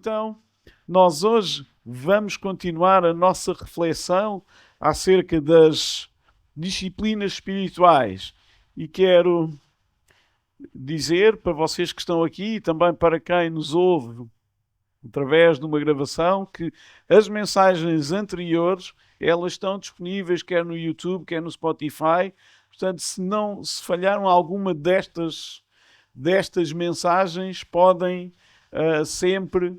Então, nós hoje vamos continuar a nossa reflexão acerca das disciplinas espirituais. E quero dizer para vocês que estão aqui e também para quem nos ouve através de uma gravação que as mensagens anteriores elas estão disponíveis quer no YouTube, quer no Spotify. Portanto, se falharam alguma destas mensagens, podem sempre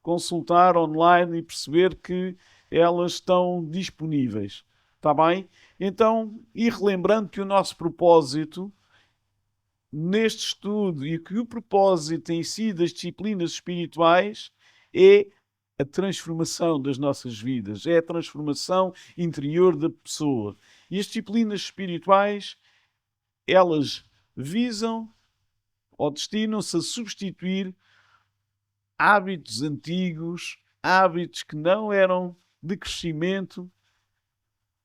consultar online e perceber que elas estão disponíveis. Está bem? Então, e relembrando que o nosso propósito neste estudo e que o propósito em si das disciplinas espirituais é a transformação das nossas vidas, é a transformação interior da pessoa. E as disciplinas espirituais, elas visam ou destinam-se a substituir hábitos antigos, hábitos que não eram de crescimento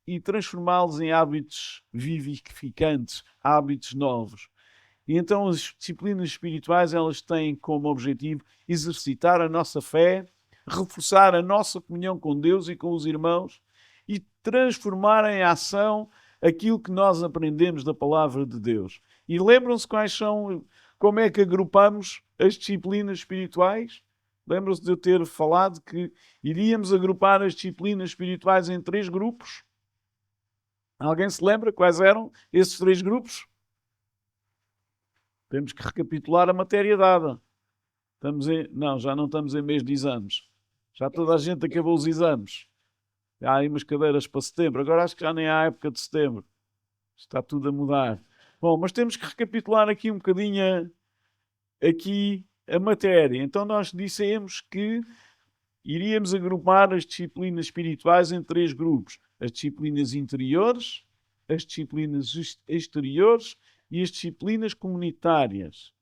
e transformá-los em hábitos vivificantes, hábitos novos. E então as disciplinas espirituais elas têm como objetivo exercitar a nossa fé, reforçar a nossa comunhão com Deus e com os irmãos e transformar em ação aquilo que nós aprendemos da palavra de Deus. E lembram-se como é que agrupamos as disciplinas espirituais? Lembram-se de eu ter falado que iríamos agrupar as disciplinas espirituais em 3 grupos? Alguém se lembra quais eram esses 3 grupos? Temos que recapitular a matéria dada. Já não estamos em mês de exames. Já toda a gente acabou os exames. Há aí umas cadeiras para setembro. Agora acho que já nem há época de setembro. Está tudo a mudar. Bom, mas temos que recapitular aqui um bocadinho a matéria. Então nós dissemos que iríamos agrupar as disciplinas espirituais em 3 grupos. As disciplinas interiores, as disciplinas exteriores e as disciplinas comunitárias.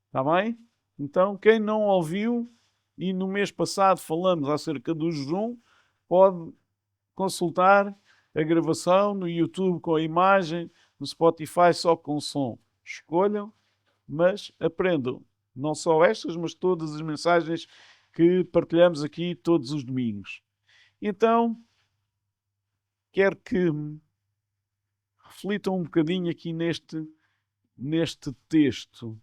Está bem? Então, quem não ouviu, e no mês passado falamos acerca do jejum, pode consultar a gravação no YouTube com a imagem, no Spotify só com som. Escolham, mas aprendam. Não só estas, mas todas as mensagens que partilhamos aqui todos os domingos. Então, quero que reflitam um bocadinho aqui neste texto.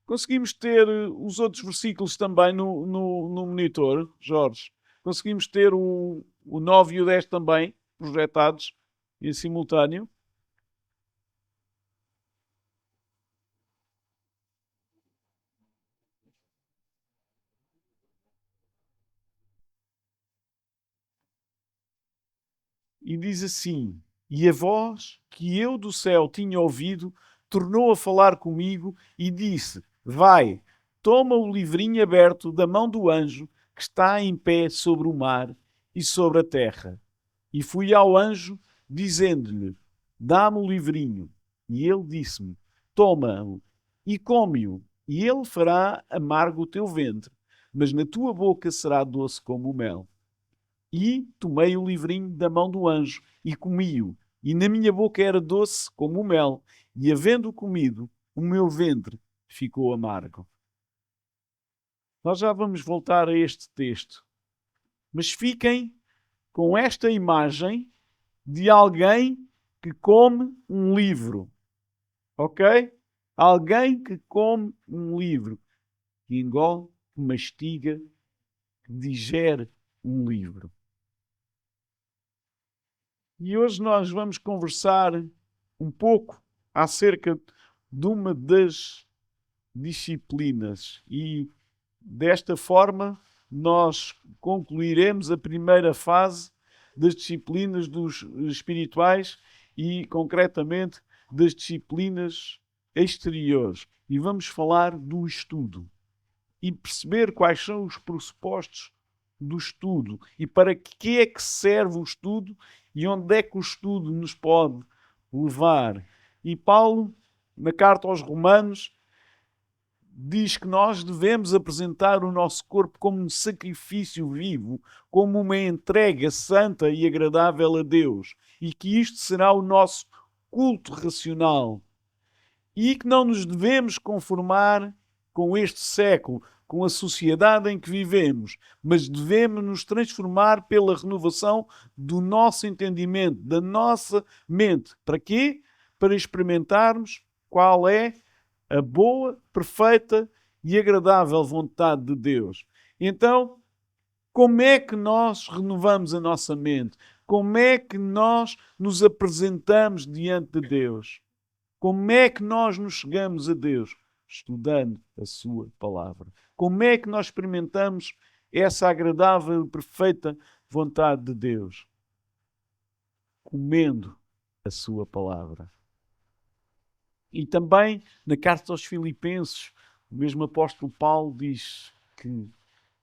Conseguimos ter os outros versículos também no monitor, Jorge? Conseguimos ter o 9 e o 10 também projetados em simultâneo? E diz assim: E a voz que eu do céu tinha ouvido tornou a falar comigo e disse: Vai, toma o livrinho aberto da mão do anjo que está em pé sobre o mar e sobre a terra. E fui ao anjo, dizendo-lhe: Dá-me o livrinho. E ele disse-me: Toma-o e come-o, e ele fará amargo o teu ventre, mas na tua boca será doce como o mel. E tomei o livrinho da mão do anjo e comi-o, e na minha boca era doce como o mel, e havendo comido, o meu ventre ficou amargo. Nós já vamos voltar a este texto, mas fiquem com esta imagem de alguém que come um livro, ok? Alguém que come um livro, que engole, que mastiga, que digere um livro. E hoje nós vamos conversar um pouco acerca de uma das disciplinas e desta forma nós concluiremos a primeira fase das disciplinas dos espirituais e concretamente das disciplinas exteriores. E vamos falar do estudo e perceber quais são os pressupostos do estudo e para que é que serve o estudo e onde é que o estudo nos pode levar. E Paulo, na carta aos Romanos, diz que nós devemos apresentar o nosso corpo como um sacrifício vivo, como uma entrega santa e agradável a Deus, e que isto será o nosso culto racional. E que não nos devemos conformar com este século, com a sociedade em que vivemos, mas devemos nos transformar pela renovação do nosso entendimento, da nossa mente. Para quê? Para experimentarmos qual é a boa, perfeita e agradável vontade de Deus. Então, como é que nós renovamos a nossa mente? Como é que nós nos apresentamos diante de Deus? Como é que nós nos chegamos a Deus? Estudando a sua palavra. Como é que nós experimentamos essa agradável e perfeita vontade de Deus? Comendo a sua palavra. E também na carta aos Filipenses, o mesmo apóstolo Paulo diz que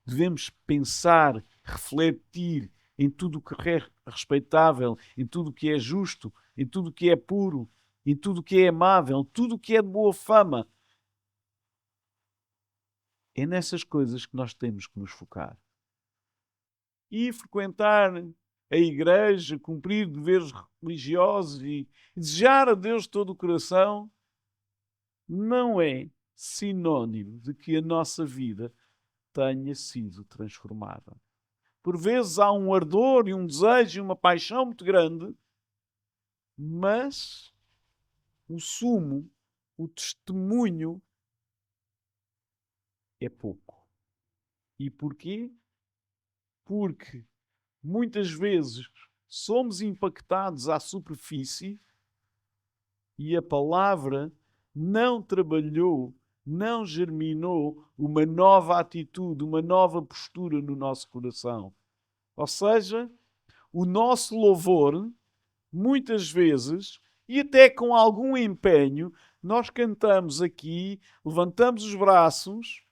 devemos pensar, refletir em tudo o que é respeitável, em tudo o que é justo, em tudo o que é puro, em tudo o que é amável, tudo o que é de boa fama. É nessas coisas que nós temos que nos focar. E frequentar a igreja, cumprir deveres religiosos e desejar a Deus de todo o coração não é sinónimo de que a nossa vida tenha sido transformada. Por vezes há um ardor e um desejo e uma paixão muito grande, mas o sumo, o testemunho é pouco. E porquê? Porque muitas vezes somos impactados à superfície e a palavra não trabalhou, não germinou uma nova atitude, uma nova postura no nosso coração. Ou seja, o nosso louvor, muitas vezes, e até com algum empenho, nós cantamos aqui, levantamos os braços,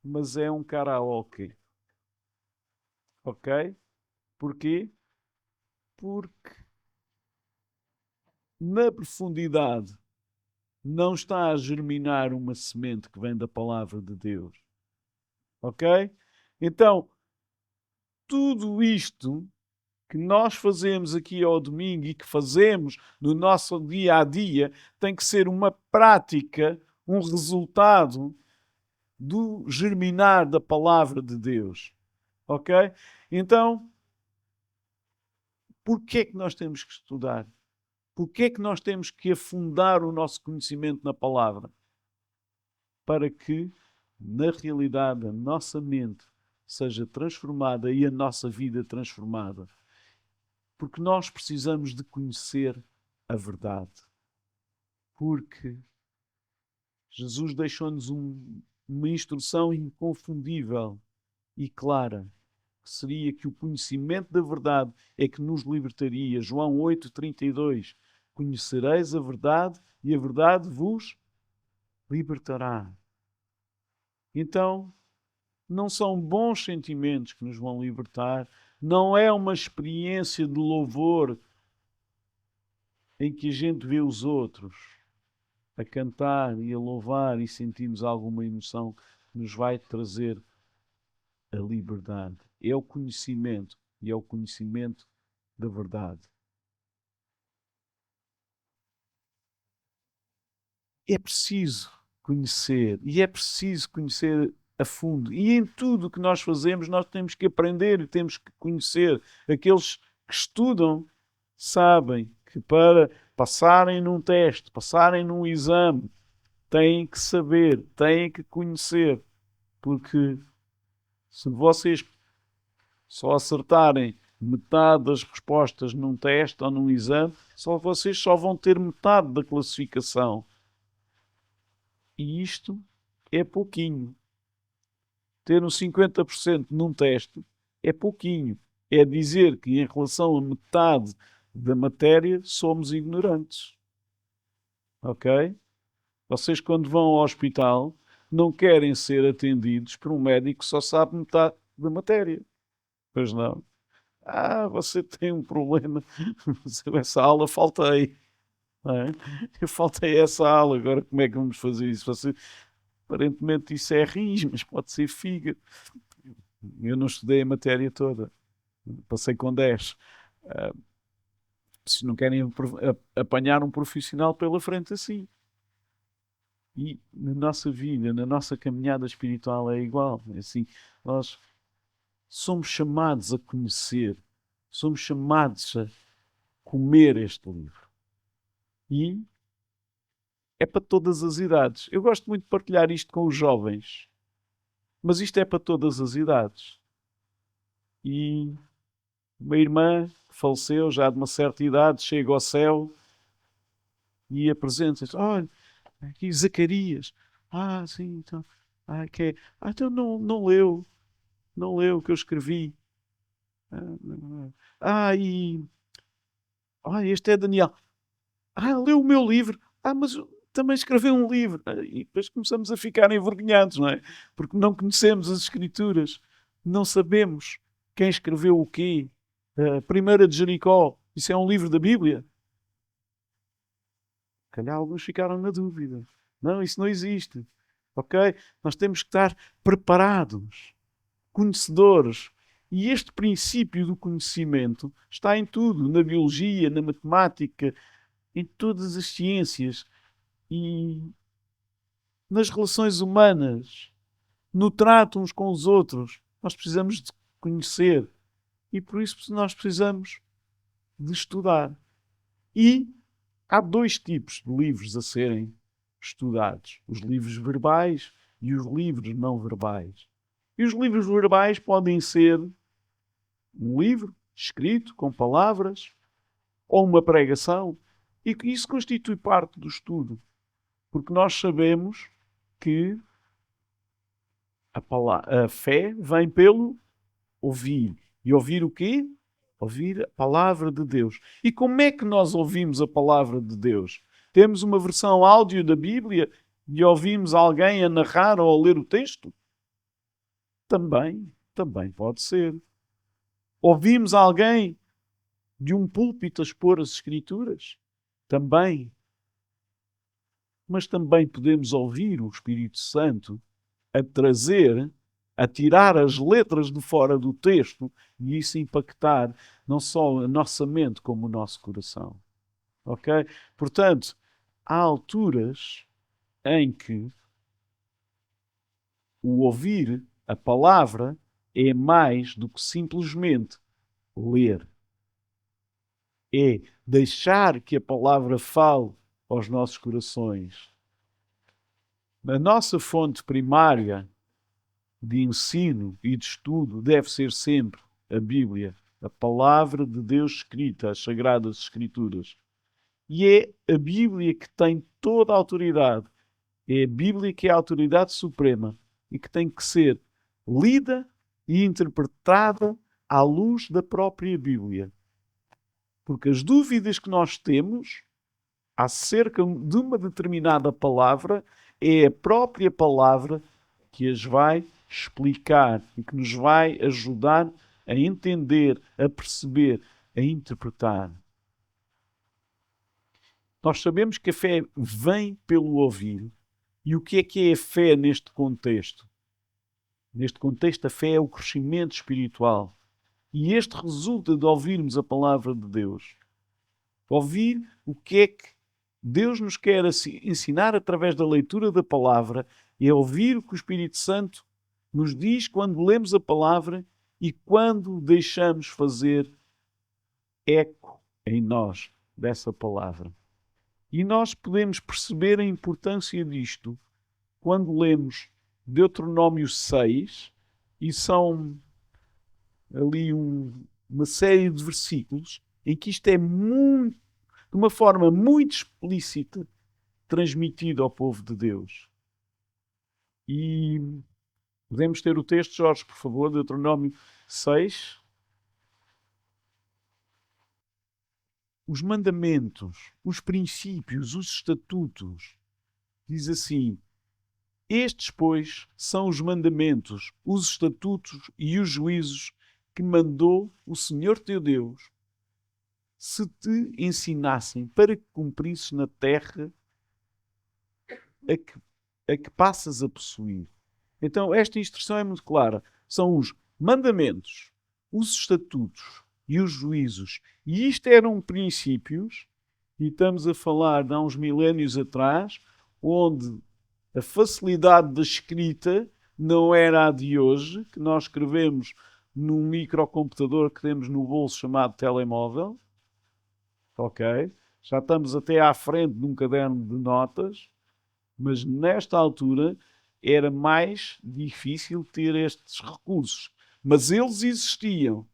mas é um karaoke. Ok? Porquê? Porque na profundidade não está a germinar uma semente que vem da palavra de Deus. Ok? Então, tudo isto que nós fazemos aqui ao domingo e que fazemos no nosso dia a dia tem que ser uma prática, um resultado do germinar da palavra de Deus. Ok? Então, porquê é que nós temos que estudar? Porquê é que nós temos que afundar o nosso conhecimento na palavra? Para que, na realidade, a nossa mente seja transformada e a nossa vida transformada. Porque nós precisamos de conhecer a verdade. Porque Jesus deixou-nos uma instrução inconfundível e clara, que seria que o conhecimento da verdade é que nos libertaria. João 8:32. Conhecereis a verdade e a verdade vos libertará. Então, não são bons sentimentos que nos vão libertar, não é uma experiência de louvor em que a gente vê os outros a cantar e a louvar e sentimos alguma emoção que nos vai trazer a liberdade. É o conhecimento e é o conhecimento da verdade. É preciso conhecer e é preciso conhecer a fundo. E em tudo o que nós fazemos, nós temos que aprender e temos que conhecer. Aqueles que estudam sabem que para passarem num teste, passarem num exame, têm que saber, têm que conhecer. Porque se vocês só acertarem metade das respostas num teste ou num exame, vocês só vão ter metade da classificação. E isto é pouquinho. Ter um 50% num teste é pouquinho. É dizer que em relação a metade da matéria somos ignorantes. Ok? Vocês quando vão ao hospital não querem ser atendidos por um médico que só sabe metade da matéria. Pois não. Ah, você tem um problema. Essa aula faltei. Não é? Eu faltei essa aula. Agora como é que vamos fazer isso? Você, aparentemente isso é rins, mas pode ser fígado. Eu não estudei a matéria toda. Passei com 10. Se não querem apanhar um profissional pela frente assim. E na nossa vida, na nossa caminhada espiritual é igual. É assim, nós somos chamados a conhecer, somos chamados a comer este livro. E é para todas as idades. Eu gosto muito de partilhar isto com os jovens, mas isto é para todas as idades. E uma irmã que faleceu já de uma certa idade, chega ao céu e apresenta-se: olha, aqui Zacarias. Ah, sim, então. Ah, que é. Ah, então não leu. Não leu o que eu escrevi. E. Ah, este é Daniel. Ah, leu o meu livro. Ah, mas também escreveu um livro. E depois começamos a ficar envergonhados, não é? Porque não conhecemos as Escrituras. Não sabemos quem escreveu o quê. A Primeira de Jericó. Isso é um livro da Bíblia? Calhar alguns ficaram na dúvida. Não, isso não existe. Ok? Nós temos que estar preparados, conhecedores. E este princípio do conhecimento está em tudo, na biologia, na matemática, em todas as ciências e nas relações humanas, no trato uns com os outros. Nós precisamos de conhecer e por isso nós precisamos de estudar. E há dois tipos de livros a serem estudados: os livros verbais e os livros não verbais. E os livros verbais podem ser um livro escrito com palavras ou uma pregação, e isso constitui parte do estudo, porque nós sabemos que a fé vem pelo ouvir. E ouvir o quê? Ouvir a palavra de Deus. E como é que nós ouvimos a palavra de Deus? Temos uma versão áudio da Bíblia e ouvimos alguém a narrar ou a ler o texto? Também pode ser. Ouvimos alguém de um púlpito a expor as Escrituras? Também. Mas também podemos ouvir o Espírito Santo a trazer, a tirar as letras de fora do texto e isso impactar não só a nossa mente como o nosso coração. Ok? Portanto, há alturas em que o ouvir a palavra é mais do que simplesmente ler. É deixar que a palavra fale aos nossos corações. A nossa fonte primária de ensino e de estudo deve ser sempre a Bíblia, a palavra de Deus escrita, as Sagradas Escrituras. E é a Bíblia que tem toda a autoridade. É a Bíblia que é a autoridade suprema e que tem que ser lida e interpretada à luz da própria Bíblia. Porque as dúvidas que nós temos acerca de uma determinada palavra é a própria palavra que as vai explicar e que nos vai ajudar a entender, a perceber, a interpretar. Nós sabemos que a fé vem pelo ouvir. E o que é a fé neste contexto? Neste contexto, a fé é o crescimento espiritual. E este resulta de ouvirmos a palavra de Deus. Ouvir o que é que Deus nos quer ensinar através da leitura da palavra é ouvir o que o Espírito Santo nos diz quando lemos a palavra e quando deixamos fazer eco em nós dessa palavra. E nós podemos perceber a importância disto quando lemos Deuteronômio 6 e são ali uma série de versículos em que isto é muito, de uma forma muito explícita, transmitido ao povo de Deus. E podemos ter o texto, Jorge, por favor, Deuteronômio 6. Os mandamentos, os princípios, os estatutos. Diz assim: estes, pois, são os mandamentos, os estatutos e os juízos que mandou o Senhor teu Deus, se te ensinassem para que cumprisses na terra a que passas a possuir. Então, esta instrução é muito clara. São os mandamentos, os estatutos e os juízos. E isto eram princípios, e estamos a falar de há uns milénios atrás, onde A facilidade da escrita não era a de hoje, que nós escrevemos num microcomputador que temos no bolso chamado telemóvel. Ok? Já estamos até à frente de um caderno de notas, mas nesta altura era mais difícil ter estes recursos. Mas eles existiam.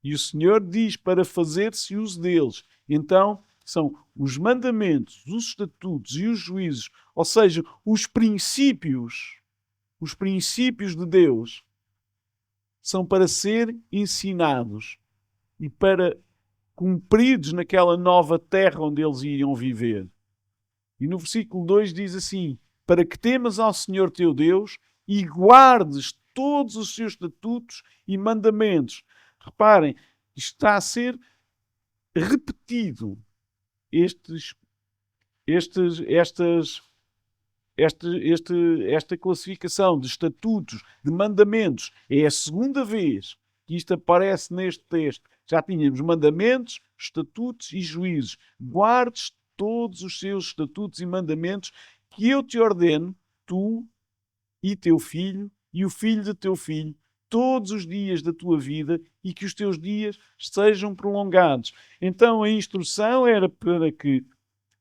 E o Senhor diz para fazer-se uso deles. Então, são os mandamentos, os estatutos e os juízos, ou seja, os princípios de Deus, são para ser ensinados e para cumpridos naquela nova terra onde eles iriam viver. E no versículo 2 diz assim: para que temas ao Senhor teu Deus e guardes todos os seus estatutos e mandamentos. Reparem, está a ser repetido esta classificação de estatutos, de mandamentos. É a segunda vez que isto aparece neste texto. Já tínhamos mandamentos, estatutos e juízos. Guardes todos os seus estatutos e mandamentos que eu te ordeno, tu e teu filho e o filho de teu filho, todos os dias da tua vida, e que os teus dias sejam prolongados. Então a instrução era para que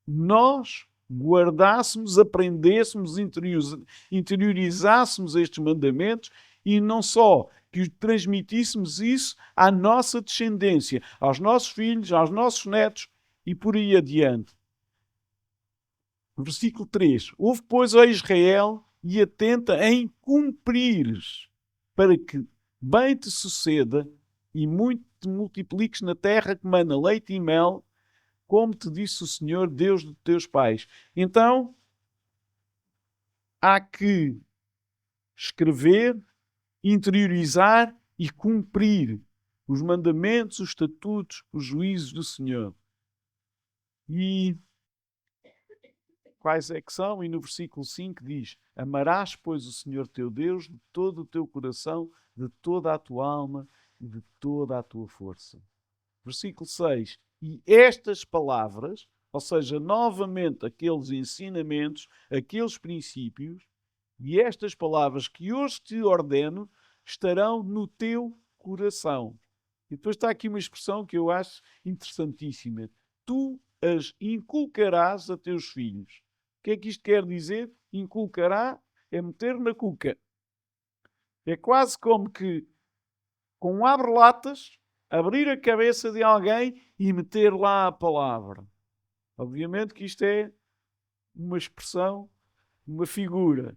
nós guardássemos, aprendêssemos, interiorizássemos estes mandamentos e não só que transmitíssemos isso à nossa descendência, aos nossos filhos, aos nossos netos e por aí adiante. Versículo 3. Ouve, pois, ó Israel, e atenta em cumprires, para que bem te suceda e muito te multipliques na terra que mana leite e mel, como te disse o Senhor, Deus de teus pais. Então, há que escrever, interiorizar e cumprir os mandamentos, os estatutos, os juízos do Senhor. E quais é que são? E no versículo 5 diz: amarás, pois, o Senhor teu Deus de todo o teu coração, de toda a tua alma e de toda a tua força. Versículo 6. E estas palavras, ou seja, novamente aqueles ensinamentos, aqueles princípios, e estas palavras que hoje te ordeno, estarão no teu coração. E depois está aqui uma expressão que eu acho interessantíssima. Tu as inculcarás a teus filhos. O que é que isto quer dizer? Inculcará é meter na cuca. É quase como que, com um abre-latas, abrir a cabeça de alguém e meter lá a palavra. Obviamente que isto é uma expressão, uma figura,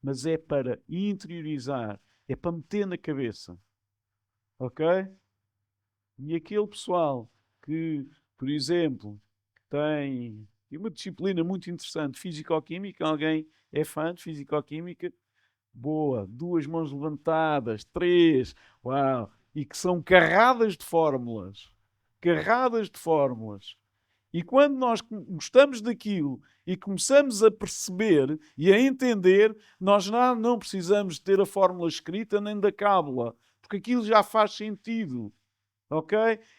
mas é para interiorizar, é para meter na cabeça. Ok? E aquele pessoal que, por exemplo, tem uma disciplina muito interessante, físico-química, alguém é fã de físico-química? Boa, 2 mãos levantadas, 3, uau, e que são carradas de fórmulas. Carradas de fórmulas. E quando nós gostamos daquilo e começamos a perceber e a entender, nós não precisamos ter a fórmula escrita nem da cábula, porque aquilo já faz sentido. Ok?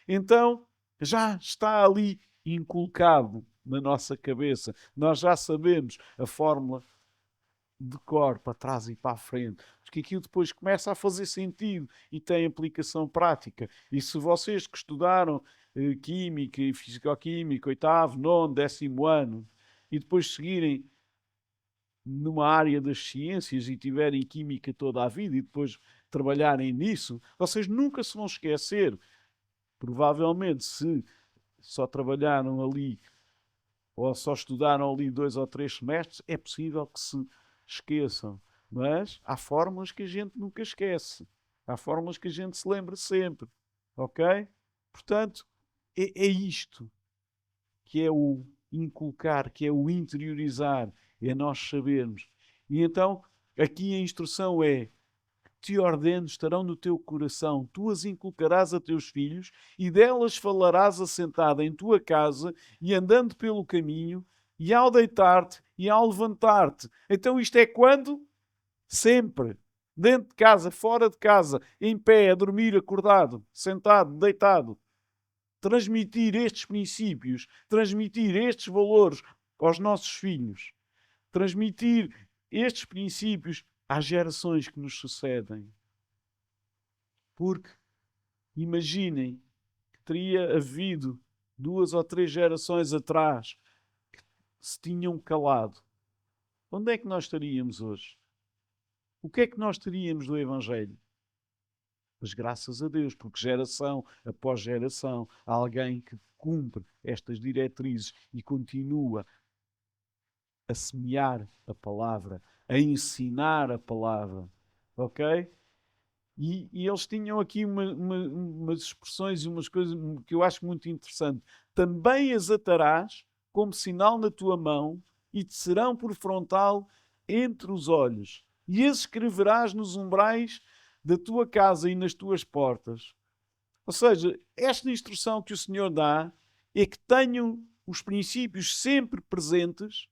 Então, já está ali inculcado na nossa cabeça. Nós já sabemos a fórmula de cor, para trás e para a frente. Porque aquilo depois começa a fazer sentido e tem aplicação prática. E se vocês que estudaram Química e Fisicoquímica, 8º, 9º, 10º ano, e depois seguirem numa área das ciências e tiverem Química toda a vida e depois trabalharem nisso, vocês nunca se vão esquecer. Provavelmente, se só trabalharam ali ou só estudaram ali 2 ou 3 semestres, é possível que se esqueçam. Mas há fórmulas que a gente nunca esquece. Há fórmulas que a gente se lembra sempre. Ok? Portanto, é isto que é o inculcar, que é o interiorizar, é nós sabermos. E então, aqui a instrução é: te ordeno, estarão no teu coração, tu as inculcarás a teus filhos, e delas falarás assentada em tua casa e andando pelo caminho, e ao deitar-te e ao levantar-te. Então isto é quando? Sempre. Dentro de casa, fora de casa, em pé, a dormir, acordado, sentado, deitado. Transmitir estes princípios, transmitir estes valores aos nossos filhos. transmitir estes princípios às gerações que nos sucedem. Porque imaginem que teria havido 2 ou 3 gerações atrás que se tinham calado. Onde é que nós estaríamos hoje? O que é que nós teríamos do Evangelho? Mas graças a Deus, porque geração após geração, há alguém que cumpre estas diretrizes e continua a semear a palavra, a ensinar a palavra. Ok? E eles tinham aqui umas expressões e umas coisas que eu acho muito interessante. Também as atarás como sinal na tua mão e te serão por frontal entre os olhos. E as escreverás nos umbrais da tua casa e nas tuas portas. Ou seja, esta instrução que o Senhor dá é que tenham os princípios sempre presentes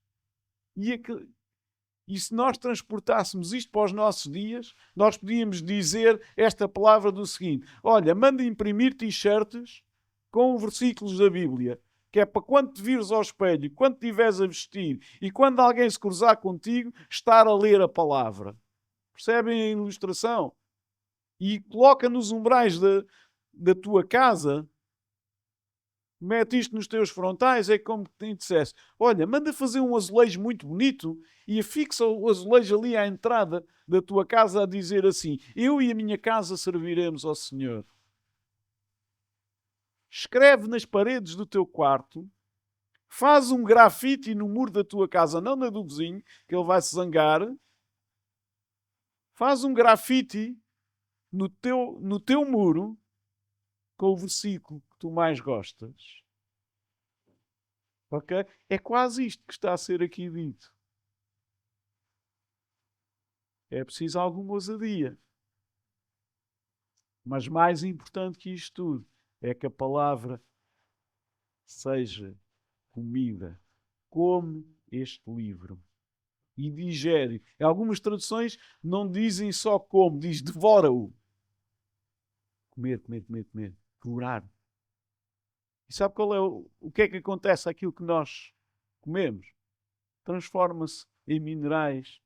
e se nós transportássemos isto para os nossos dias, nós podíamos dizer esta palavra do seguinte: olha, manda imprimir t-shirts com versículos da Bíblia, que é para quando te vires ao espelho, quando te estiveres a vestir e quando alguém se cruzar contigo, estar a ler a palavra. Percebem a ilustração? E coloca nos umbrais da tua casa, mete isto nos teus frontais, é como quem dissesse: olha, manda fazer um azulejo muito bonito e afixa o azulejo ali à entrada da tua casa a dizer assim: eu e a minha casa serviremos ao Senhor. Escreve nas paredes do teu quarto, faz um grafite no muro da tua casa, não na do vizinho, que ele vai se zangar. Faz um grafite no teu muro com o versículo que tu mais gostas. Ok? É quase isto que está a ser aqui dito. É preciso alguma ousadia. Mas mais importante que isto tudo é que a palavra seja comida. Come este livro e digere. Algumas traduções não dizem só come, diz devora-o. Comer, comer, comer, comer. Devorar. E sabe qual é o que é que acontece àquilo que nós comemos? Transforma-se em minerais,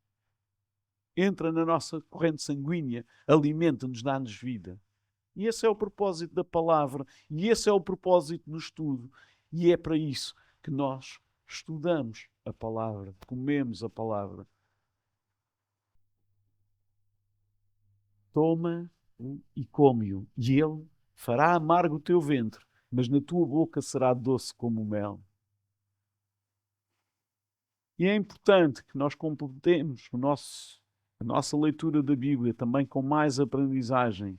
entra na nossa corrente sanguínea, alimenta-nos, dá-nos vida. E esse é o propósito da palavra, e esse é o propósito do estudo. E é para isso que nós estudamos a palavra, comemos a palavra. Toma e come-o, e ele fará amargo o teu ventre, mas na tua boca será doce como o mel. E é importante que nós completemos a nossa leitura da Bíblia também com mais aprendizagem.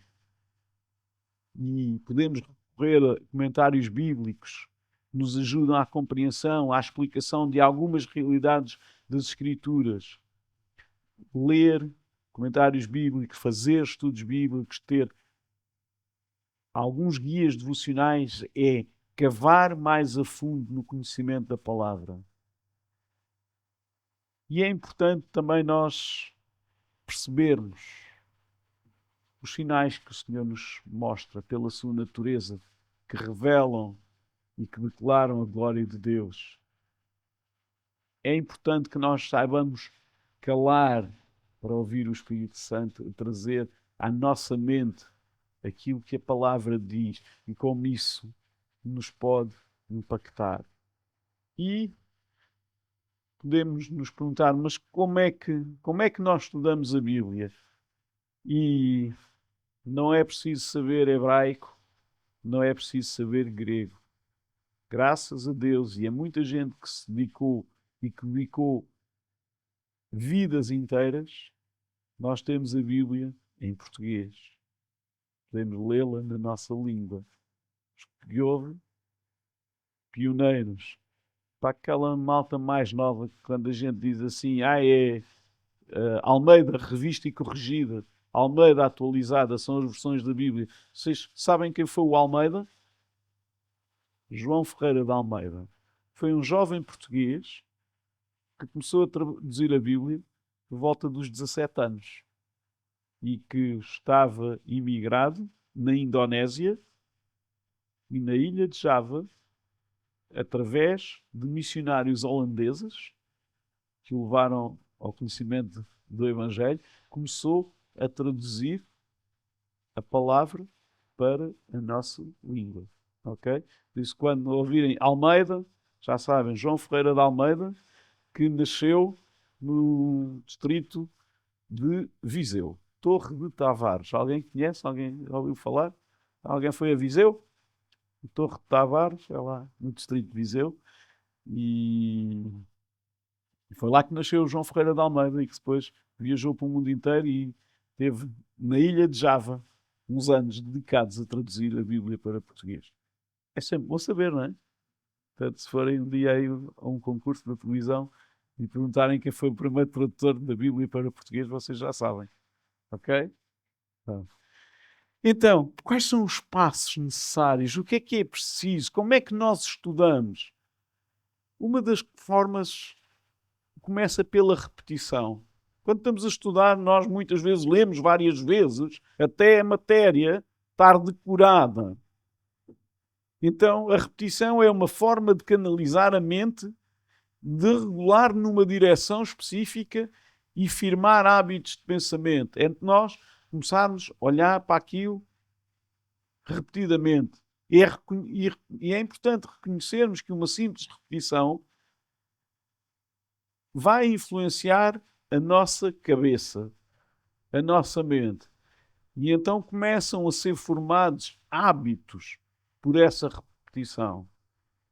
E podemos recorrer a comentários bíblicos que nos ajudam à compreensão, à explicação de algumas realidades das Escrituras. Ler comentários bíblicos, fazer estudos bíblicos, ter alguns guias devocionais é cavar mais a fundo no conhecimento da palavra. E é importante também nós percebermos os sinais que o Senhor nos mostra pela sua natureza, que revelam e que declaram a glória de Deus. É importante que nós saibamos calar para ouvir o Espírito Santo e trazer à nossa mente aquilo que a palavra diz e como isso nos pode impactar. E podemos nos perguntar, mas como é que nós estudamos a Bíblia? E não é preciso saber hebraico, não é preciso saber grego. Graças a Deus, e a muita gente que se dedicou e que dedicou vidas inteiras, nós temos a Bíblia em português. Podemos lê-la na nossa língua. Os que ouvem, pioneiros. Para aquela malta mais nova, quando a gente diz assim, Almeida revista e corrigida, Almeida atualizada, são as versões da Bíblia. Vocês sabem quem foi o Almeida? João Ferreira de Almeida. Foi um jovem português que começou a traduzir a Bíblia por volta dos 17 anos e que estava imigrado na Indonésia e na ilha de Java através de missionários holandeses que o levaram ao conhecimento do Evangelho, começou a traduzir a palavra para a nossa língua. Ok? Por isso, quando ouvirem Almeida, já sabem, João Ferreira de Almeida, que nasceu no distrito de Viseu, Torre de Tavares. Alguém conhece? Alguém ouviu falar? Alguém foi a Viseu? Torre de Tavares, é lá no distrito de Viseu. E foi lá que nasceu o João Ferreira de Almeida e que depois viajou para o mundo inteiro e teve na ilha de Java uns anos dedicados a traduzir a Bíblia para português. É sempre bom saber, não é? Portanto, se forem um dia aí a um concurso da televisão e perguntarem quem foi o primeiro tradutor da Bíblia para português, vocês já sabem. Ok? Tá. Então, quais são os passos necessários? O que é preciso? Como é que nós estudamos? Uma das formas começa pela repetição. Quando estamos a estudar, nós muitas vezes lemos várias vezes até a matéria estar decorada. Então, a repetição é uma forma de canalizar a mente, de regular numa direção específica e firmar hábitos de pensamento. É de nós começarmos a olhar para aquilo repetidamente. E é importante reconhecermos que uma simples repetição vai influenciar a nossa cabeça, a nossa mente. E então começam a ser formados hábitos por essa repetição.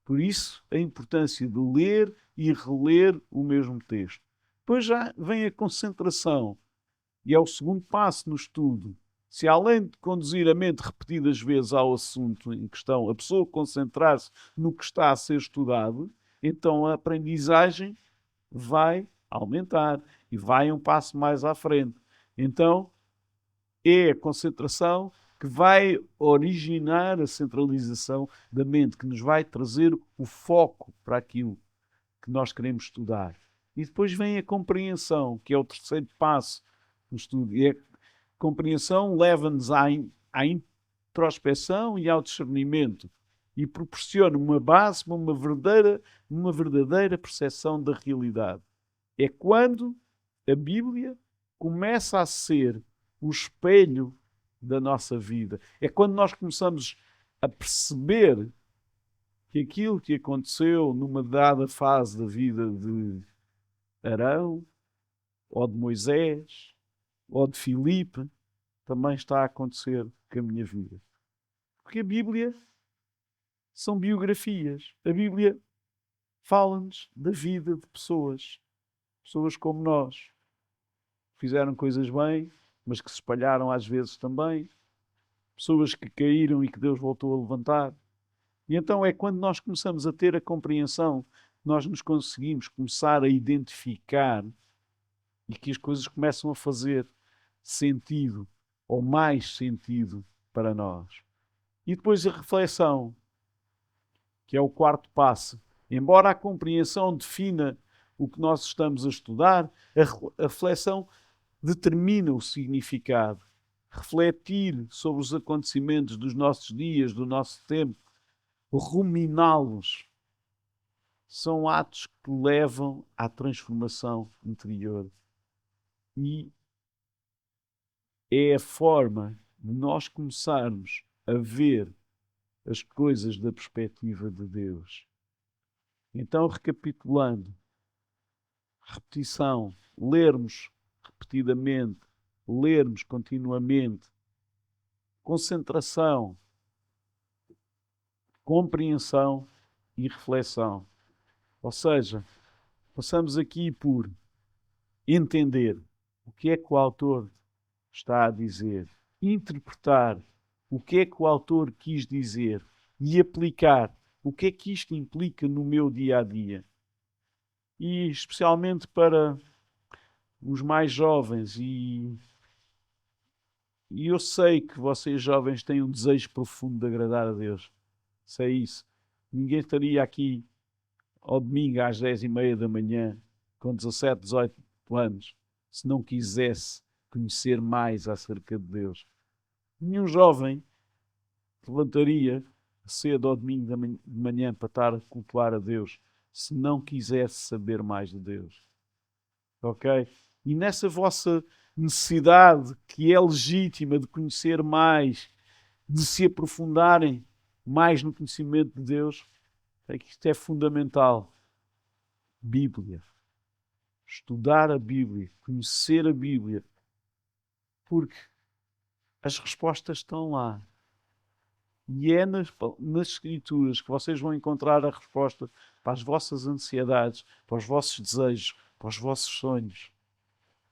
Por isso, a importância de ler e reler o mesmo texto. Depois já vem a concentração. E é o segundo passo no estudo. Se além de conduzir a mente repetidas vezes ao assunto em questão, a pessoa concentrar-se no que está a ser estudado, então a aprendizagem vai aumentar e vai um passo mais à frente. Então, é a concentração que vai originar a centralização da mente, que nos vai trazer o foco para aquilo que nós queremos estudar. E depois vem a compreensão, que é o terceiro passo no estudo. E a compreensão leva-nos à introspeção e ao discernimento e proporciona uma base para uma verdadeira percepção da realidade. É quando a Bíblia começa a ser o espelho da nossa vida. É quando nós começamos a perceber que aquilo que aconteceu numa dada fase da vida de Arão, ou de Moisés, ou de Filipe, também está a acontecer com a minha vida. Porque a Bíblia são biografias. A Bíblia fala-nos da vida de pessoas. Pessoas como nós. Fizeram coisas bem, mas que se espalharam às vezes também. Pessoas que caíram e que Deus voltou a levantar. E então é quando nós começamos a ter a compreensão, nós nos conseguimos começar a identificar e que as coisas começam a fazer sentido, ou mais sentido para nós. E depois a reflexão, que é o quarto passo. Embora a compreensão defina o que nós estamos a estudar, a reflexão determina o significado. Refletir sobre os acontecimentos dos nossos dias, do nosso tempo, ruminá-los, são atos que levam à transformação interior. E é a forma de nós começarmos a ver as coisas da perspectiva de Deus. Então, recapitulando, repetição, lermos repetidamente, lermos continuamente, concentração, compreensão e reflexão. Ou seja, passamos aqui por entender o que é que o autor está a dizer, interpretar o que é que o autor quis dizer e aplicar o que é que isto implica no meu dia a dia. E especialmente para os mais jovens, e eu sei que vocês jovens têm um desejo profundo de agradar a Deus. Sei isso. Ninguém estaria aqui ao domingo às 10h30 da manhã, com 17, 18 anos, se não quisesse conhecer mais acerca de Deus. Nenhum jovem levantaria cedo ao domingo de manhã para estar a cultuar a Deus, se não quisesse saber mais de Deus. ok? E nessa vossa necessidade, que é legítima, de conhecer mais, de se aprofundarem mais no conhecimento de Deus, é que isto é fundamental. Bíblia. Estudar a Bíblia, conhecer a Bíblia, porque as respostas estão lá. E é nas Escrituras que vocês vão encontrar a resposta para as vossas ansiedades, para os vossos desejos, para os vossos sonhos.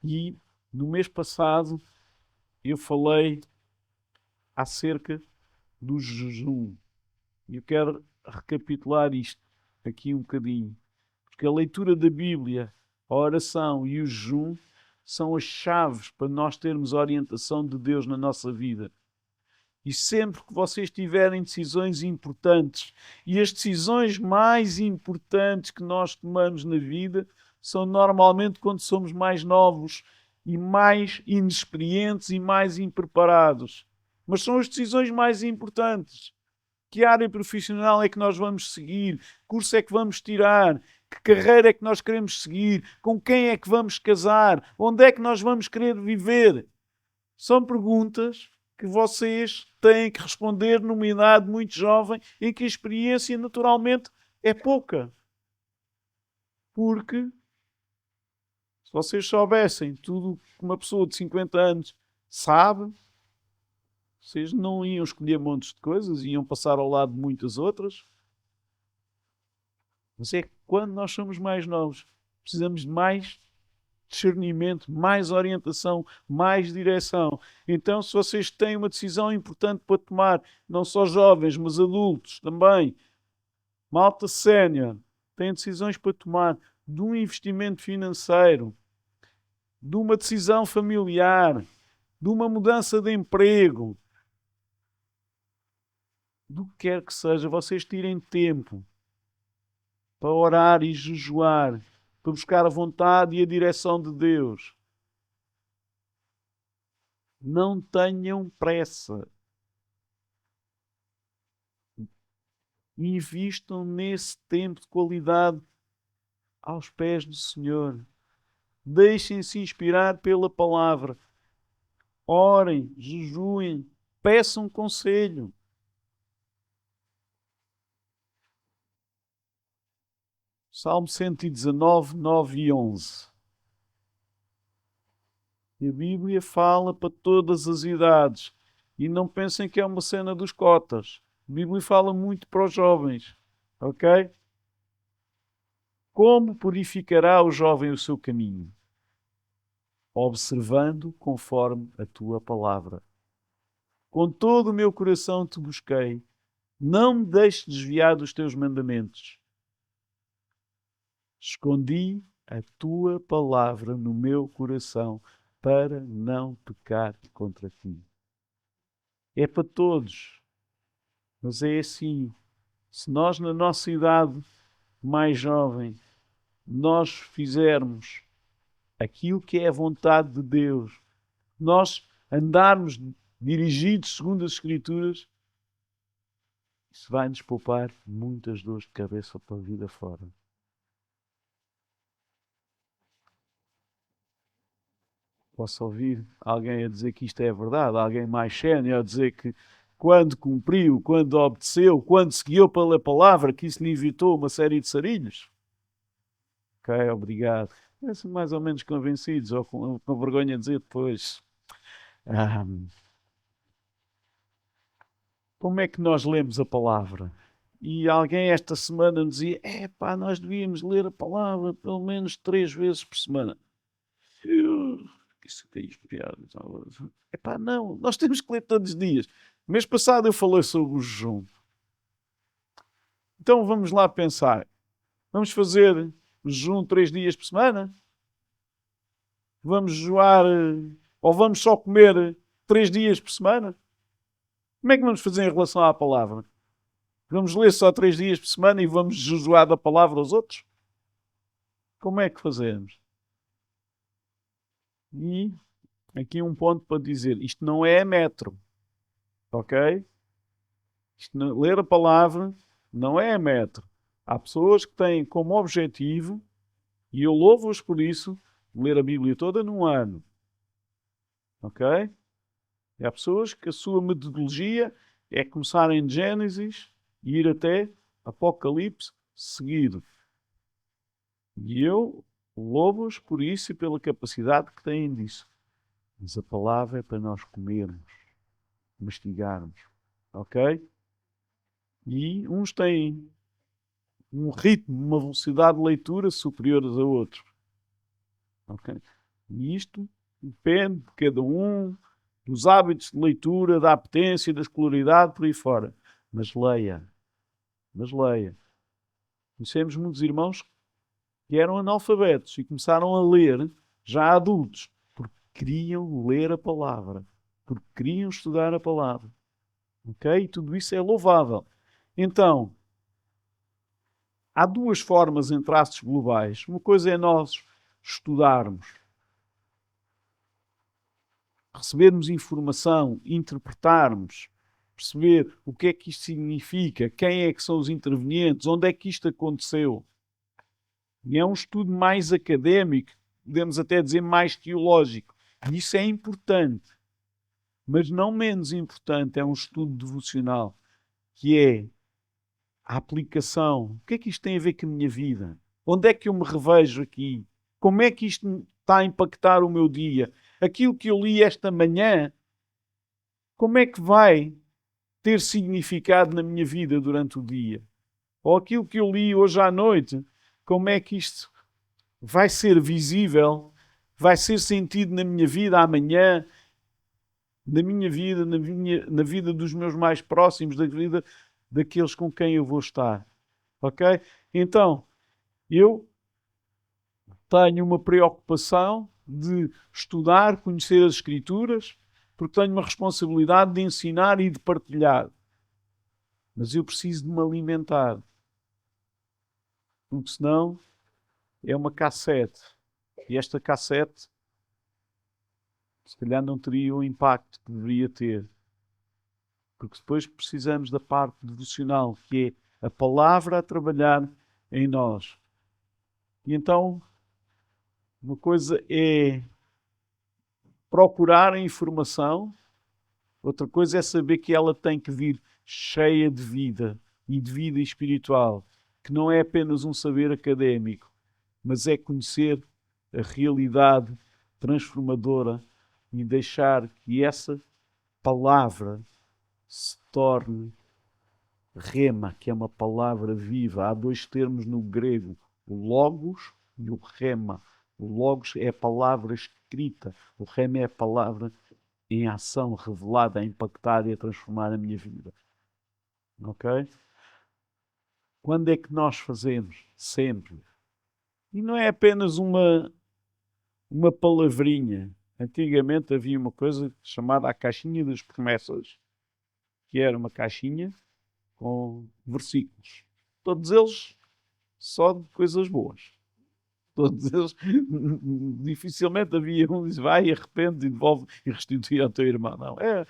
E no mês passado eu falei acerca do jejum. E eu quero recapitular isto aqui um bocadinho. Porque a leitura da Bíblia, a oração e o jejum são as chaves para nós termos a orientação de Deus na nossa vida. E sempre que vocês tiverem decisões importantes, e as decisões mais importantes que nós tomamos na vida são normalmente quando somos mais novos e mais inexperientes e mais impreparados. Mas são as decisões mais importantes. Que área profissional é que nós vamos seguir? Que curso é que vamos tirar? Que carreira é que nós queremos seguir? Com quem é que vamos casar? Onde é que nós vamos querer viver? São perguntas que vocês têm que responder numa idade muito jovem em que a experiência naturalmente é pouca. Porque se vocês soubessem tudo que uma pessoa de 50 anos sabe, vocês não iam escolher montes de coisas, iam passar ao lado de muitas outras. Mas é que quando nós somos mais novos, precisamos de mais discernimento, mais orientação, mais direção. Então, se vocês têm uma decisão importante para tomar, não só jovens, mas adultos também, malta sénior, têm decisões para tomar de um investimento financeiro, de uma decisão familiar, de uma mudança de emprego, do que quer que seja, vocês tirem tempo para orar e jejuar, para buscar a vontade e a direção de Deus. Não tenham pressa. Invistam nesse tempo de qualidade aos pés do Senhor. Deixem-se inspirar pela palavra. Orem, jejuem, peçam conselho. Salmo 119, 9 e 11. E a Bíblia fala para todas as idades. E não pensem que é uma cena dos cotas. A Bíblia fala muito para os jovens. Ok? Como purificará o jovem o seu caminho? Observando conforme a tua palavra. Com todo o meu coração te busquei. Não me deixes desviar dos teus mandamentos. Escondi a tua palavra no meu coração para não pecar contra ti. É para todos. Mas é assim. Se nós, na nossa idade mais jovem, nós fizermos aquilo que é a vontade de Deus, nós andarmos dirigidos segundo as Escrituras, isso vai nos poupar muitas dores de cabeça para a vida fora. Posso ouvir alguém a dizer que isto é verdade, alguém mais sénior a dizer que quando cumpriu, quando obedeceu, quando se guiou pela palavra, que isso lhe evitou uma série de sarilhos. Ok, obrigado. Parecem mais ou menos convencidos, ou com vergonha de dizer depois. Como é que nós lemos a palavra? E alguém esta semana nos dizia, nós devíamos ler a palavra pelo menos 3 vezes por semana. Isso tem piada. Não, nós temos que ler todos os dias. Mês passado eu falei sobre o jejum. Então vamos lá pensar. Vamos fazer jejum 3 dias por semana? Vamos jejuar ou vamos só comer 3 dias por semana? Como é que vamos fazer em relação à palavra? Vamos ler só 3 dias por semana e vamos jejuar da palavra aos outros? Como é que fazemos? E aqui um ponto para dizer, isto não é metro, ok? Ler a palavra não é metro. Há pessoas que têm como objetivo, e eu louvo-os por isso, ler a Bíblia toda num ano. Ok? E há pessoas que a sua metodologia é começar em Gênesis e ir até Apocalipse seguido. E eu louvo-os por isso e pela capacidade que têm disso. Mas a palavra é para nós comermos, mastigarmos. Ok? E uns têm um ritmo, uma velocidade de leitura superiores a outros. Ok? E isto depende de cada um, dos hábitos de leitura, da apetência, da escolaridade, por aí fora. Mas leia. Mas leia. Conhecemos muitos irmãos que eram analfabetos e começaram a ler, já adultos, porque queriam ler a palavra, porque queriam estudar a palavra. Ok? E tudo isso é louvável. Então, há duas formas em traços globais. Uma coisa é nós estudarmos, recebermos informação, interpretarmos, perceber o que é que isto significa, quem é que são os intervenientes, onde é que isto aconteceu. E é um estudo mais académico, podemos até dizer mais teológico. E isso é importante. Mas não menos importante é um estudo devocional, que é a aplicação. O que é que isto tem a ver com a minha vida? Onde é que eu me revejo aqui? Como é que isto está a impactar o meu dia? Aquilo que eu li esta manhã, como é que vai ter significado na minha vida durante o dia? Ou aquilo que eu li hoje à noite, como é que isto vai ser visível, vai ser sentido na minha vida amanhã, na minha vida, na vida dos meus mais próximos, da vida daqueles com quem eu vou estar. Ok? Então, eu tenho uma preocupação de estudar, conhecer as Escrituras, porque tenho uma responsabilidade de ensinar e de partilhar. Mas eu preciso de me alimentar. Porque senão é uma cassete. E esta cassete, se calhar, não teria o impacto que deveria ter. Porque depois precisamos da parte devocional, que é a palavra a trabalhar em nós. E então, uma coisa é procurar a informação, outra coisa é saber que ela tem que vir cheia de vida e de vida espiritual, que não é apenas um saber académico, mas é conhecer a realidade transformadora e deixar que essa palavra se torne rema, que é uma palavra viva. Há dois termos no grego, o logos e o rema. O logos é a palavra escrita, o rema é a palavra em ação, revelada, a impactar e a transformar a minha vida. Ok? Quando é que nós fazemos? Sempre. E não é apenas uma palavrinha. Antigamente havia uma coisa chamada a caixinha das promessas, que era uma caixinha com versículos. Todos eles só de coisas boas. Todos eles, dificilmente havia um que diz, vai, arrepende, devolve e restitui ao teu irmão. Não, é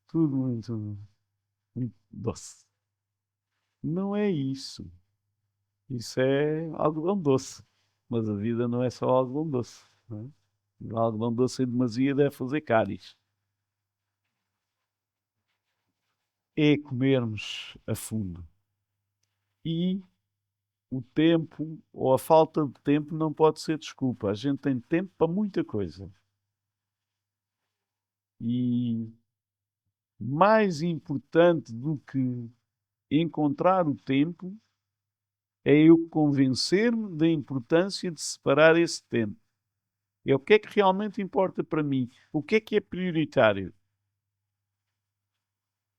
tudo muito doce. Não é isso. Isso é algodão doce. Mas a vida não é só algodão doce. Não é? O algodão doce em demasia deve fazer cáries. É comermos a fundo. E o tempo ou a falta de tempo não pode ser desculpa. A gente tem tempo para muita coisa. E mais importante do que encontrar o tempo é eu convencer-me da importância de separar esse tempo. É o que é que realmente importa para mim. O que é prioritário?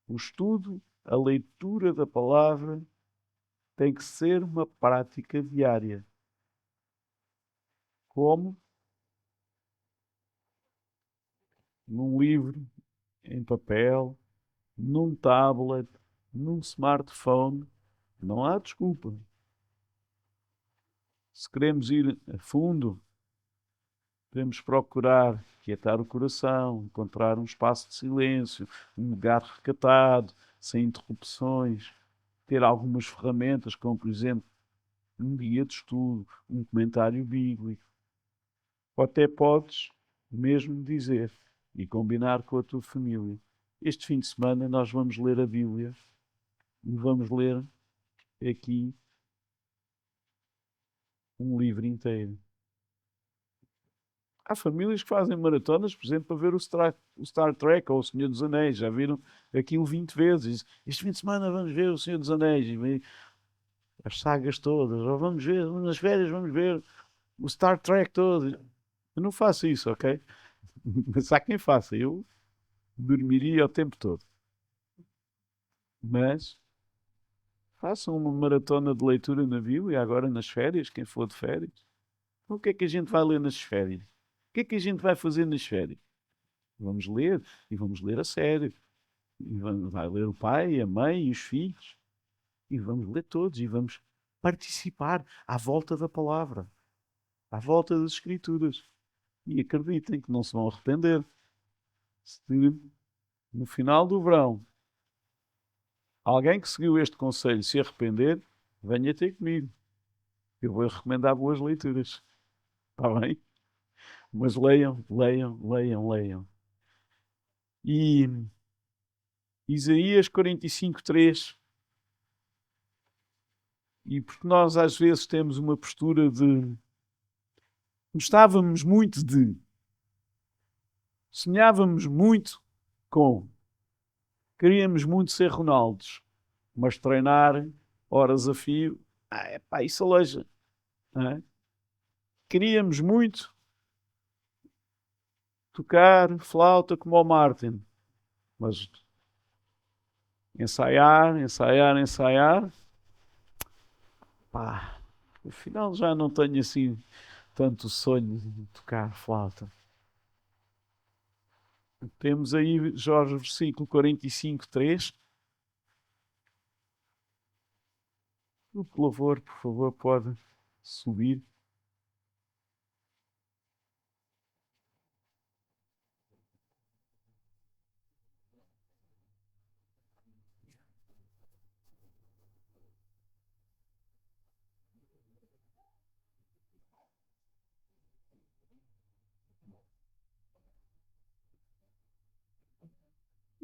O estudo, a leitura da palavra tem que ser uma prática diária. Como? Num livro, em papel, num tablet, num smartphone. Não há desculpa. Se queremos ir a fundo, devemos procurar quietar o coração, encontrar um espaço de silêncio, um lugar recatado, sem interrupções, ter algumas ferramentas, como por exemplo um guia de estudo, um comentário bíblico, Ou até podes mesmo dizer e combinar com a tua família. Este fim de semana nós vamos ler a Bíblia e vamos ler aqui um livro inteiro. Há famílias que fazem maratonas, por exemplo, para ver o Star Trek ou o Senhor dos Anéis. Já viram aquilo 20 vezes. Este fim de semana vamos ver o Senhor dos Anéis. E as sagas todas. Ou vamos ver, nas férias vamos ver o Star Trek todo. Eu não faço isso, ok? Mas há quem faça. Eu dormiria o tempo todo. Mas façam uma maratona de leitura na Bíblia agora nas férias, quem for de férias. Então, o que é que a gente vai ler nas férias? O que é que a gente vai fazer nas férias? Vamos ler, e vamos ler a sério. E vai ler o pai, a mãe e os filhos. E vamos ler todos e vamos participar à volta da palavra, à volta das Escrituras. E acreditem que não se vão arrepender. Se no final do verão alguém que seguiu este conselho se arrepender, venha ter comigo. Eu vou recomendar boas leituras. Está bem? Mas leiam, leiam, leiam, leiam. E Isaías 45:3. E porque nós às vezes temos uma postura de gostávamos muito de, sonhávamos muito com, queríamos muito ser Ronaldos, mas treinar horas a fio, isso aleija. É? Queríamos muito tocar flauta como o Martin, mas ensaiar, ensaiar, ensaiar, afinal já não tenho assim tanto sonho de tocar flauta. Temos aí Jorge, versículo 45:3. O louvor, por favor, pode subir.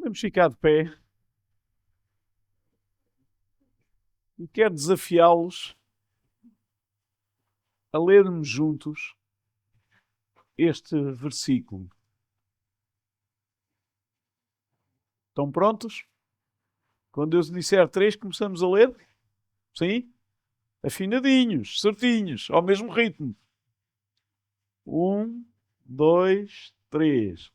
Vamos ficar de pé. E quero desafiá-los a lermos juntos este versículo. Estão prontos? Quando eu disser 3, começamos a ler? Sim? Afinadinhos, certinhos, ao mesmo ritmo. 1, 2, 3.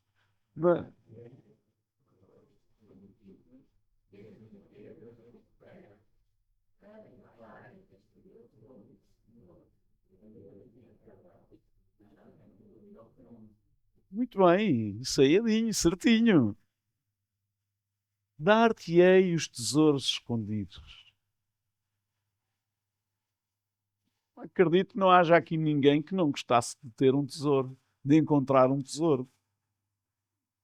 Muito bem, ensaiadinho, certinho. Dar-te-ei os tesouros escondidos. Acredito que não haja aqui ninguém que não gostasse de ter um tesouro, de encontrar um tesouro.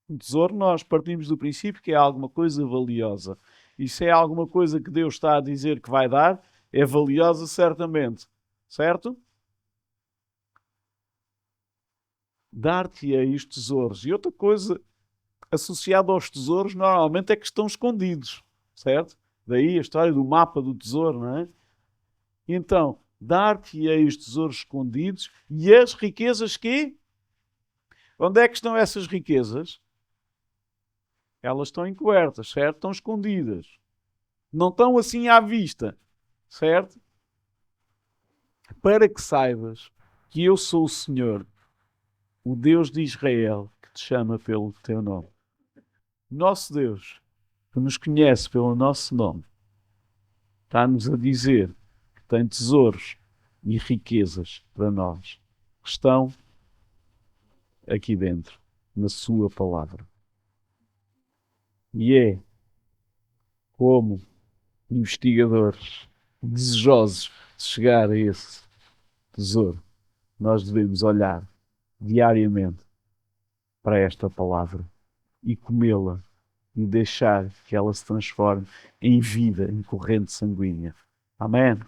Um tesouro, nós partimos do princípio que é alguma coisa valiosa. E se é alguma coisa que Deus está a dizer que vai dar, é valiosa certamente. Certo? Dar-te-ei os tesouros. E outra coisa associada aos tesouros, normalmente é que estão escondidos. Certo? Daí a história do mapa do tesouro, não é? Então, dar-te-ei os tesouros escondidos e as riquezas que? Onde é que estão essas riquezas? Elas estão encobertas, certo? Estão escondidas. Não estão assim à vista, certo? Para que saibas que eu sou o Senhor, o Deus de Israel, que te chama pelo teu nome. Nosso Deus, que nos conhece pelo nosso nome, está-nos a dizer que tem tesouros e riquezas para nós, que estão aqui dentro, na sua palavra. E é como investigadores desejosos de chegar a esse tesouro, nós devemos olhar diariamente para esta palavra e comê-la e deixar que ela se transforme em vida, em corrente sanguínea. Amém?